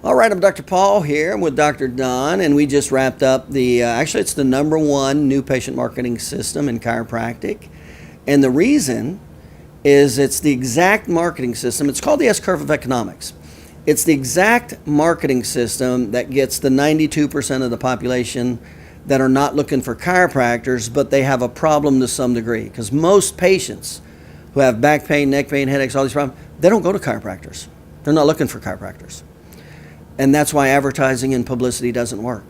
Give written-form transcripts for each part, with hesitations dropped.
All right, I'm Dr. Paul here. I'm with Dr. Don, and we just wrapped up actually, it's the #1 new patient marketing system in chiropractic. And the reason is it's the exact marketing system. It's called the S-curve of economics. It's the exact marketing system that gets the 92% of the population that are not looking for chiropractors, but they have a problem to some degree. Because most patients who have back pain, neck pain, headaches, all these problems, they don't go to chiropractors. They're not looking for chiropractors. And that's why advertising and publicity doesn't work.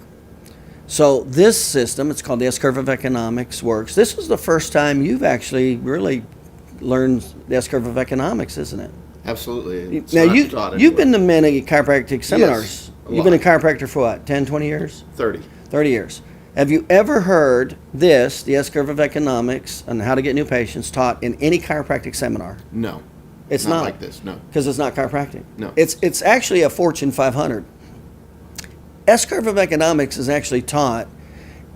So this system, it's called the S-curve of economics, works. This was the first time you've actually really learned the S-curve of economics, isn't it? Absolutely. Now, you've been to many chiropractic seminars. Yes, You've been a chiropractor for what, 10, 20 years? 30. 30 years. Have you ever heard this, the S-curve of economics, and how to get new patients, taught in any chiropractic seminar? No. It's not like this, no. Because it's not chiropractic. No. It's actually a Fortune 500. S-curve of economics is actually taught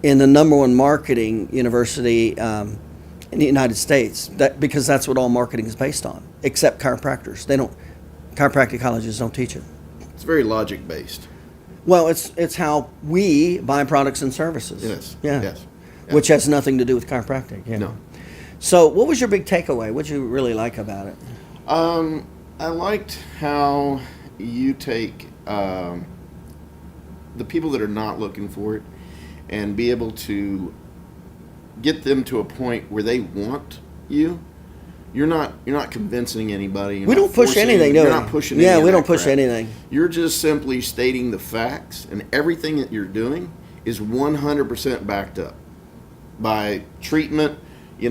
in the #1 marketing university in the United States, because that's what all marketing is based on, except chiropractors. Chiropractic colleges don't teach it. It's very logic based. Well, it's how we buy products and services. Yes. Yeah. Yes. Which has nothing to do with chiropractic. Yeah. No. So what was your big takeaway? What did you really like about it? I liked how you take the people that are not looking for it and be able to get them to a point where they want you. You're not convincing anybody. We don't push anything, do we? You're not pushing Yeah, any we of don't that push crap. anything. You're just simply stating the facts, and everything that you're doing is 100% backed up by treatment, the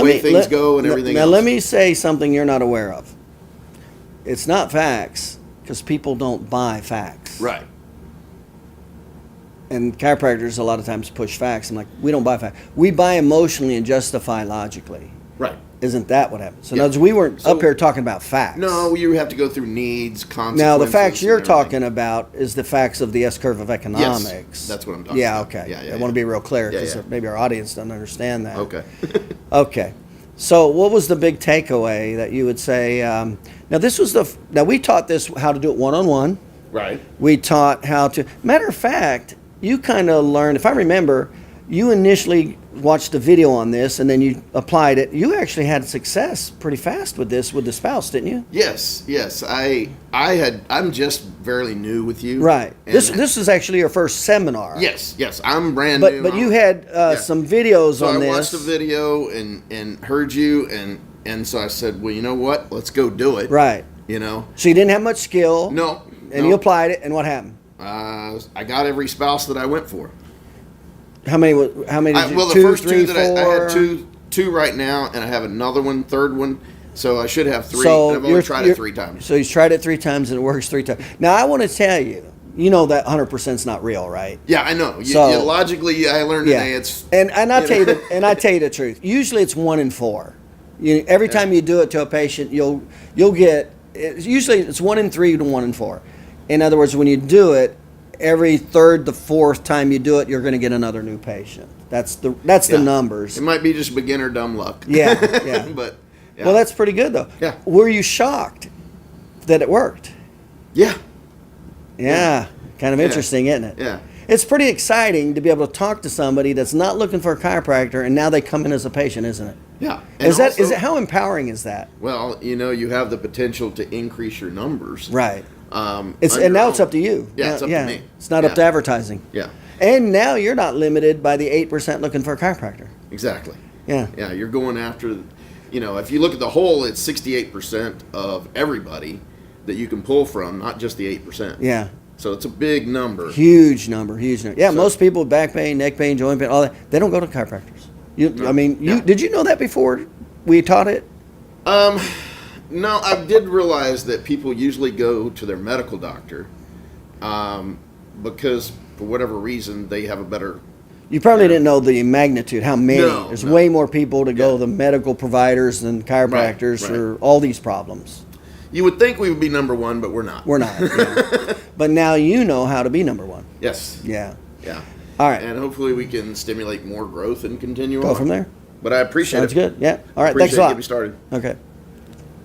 way things go and everything now else. let me say something you're not aware of. It's not facts, because people don't buy facts. Right. And chiropractors a lot of times push facts. I'm like, we don't buy facts. We buy emotionally and justify logically. Right. Isn't that what happens? So, Yeah. in other words, we weren't So- up here talking about facts. No, you have to go through needs, consequences. Now, the facts you're and everything. talking about is the facts of the S-curve of economics. Yes, that's what I'm talking yeah, about. okay. Yeah, I want to be real clear, because yeah. maybe our audience doesn't understand that. Okay. Okay. So what was the big takeaway that you would say? Now, we taught this how to do it one-on-one. Right. We taught how to, matter of fact, you kind of learned, if I remember, you initially watched a video on this and then you applied it. You actually had success pretty fast with this with the spouse, didn't you? Yes. I'm just fairly new with you. Right. And This is actually your first seminar. Yes. I'm brand new. But you had some videos so on this. I watched the video and heard you, and so I said, well, you know what? Let's go do it. Right. So you didn't have much skill. No. And you applied it, and what happened? I got every spouse that I went for. How many did you? The two, first three, two that I four? had two right now, and I have another one, third one. So I should have 3. So and I've only tried it 3 times. So he's tried it 3 times and it works 3 times. Now I want to tell you, that 100% is not real, right? Yeah, I know. Logically, I learned today it's. And I tell you I tell you the truth. Usually it's 1 in 4. Every time you do it to a patient, you'll get. Usually it's 1 in 3 to 1 in 4. In other words, when you do it, every 3rd to 4th time you do it, you're going to get another new patient. That's the numbers. It might be just beginner dumb luck. Yeah. But yeah. Well, that's pretty good though. Yeah. Were you shocked that it worked? Yeah. Yeah. Kind of interesting, isn't it? Yeah. It's pretty exciting to be able to talk to somebody that's not looking for a chiropractor, and now they come in as a patient, isn't it? Yeah. Is it how empowering is that? Well, you have the potential to increase your numbers. Right. And now it's up to you. Yeah, it's up to me. It's not up to advertising. Yeah. And now you're not limited by the 8% looking for a chiropractor. Exactly. Yeah. Yeah, you're going after, if you look at the whole, it's 68% of everybody that you can pull from, not just the 8%. Yeah. So it's a big number. Huge number. Yeah, most people with back pain, neck pain, joint pain, all that, they don't go to chiropractors. Did you know that before we taught it? No, I did realize that people usually go to their medical doctor because for whatever reason they have a better. You probably didn't know the magnitude, how many. No, There's no. way more people to go to the medical providers than chiropractors Right. for all these problems. You would think we would be #1, but we're not. We're not. Yeah. But now you know how to be #1. Yes. Yeah. Yeah. All right. And hopefully we can stimulate more growth and continue Go on. from there. But I appreciate Sounds it. good. Yeah. All right. Appreciate Thanks a lot. Get me started. Okay.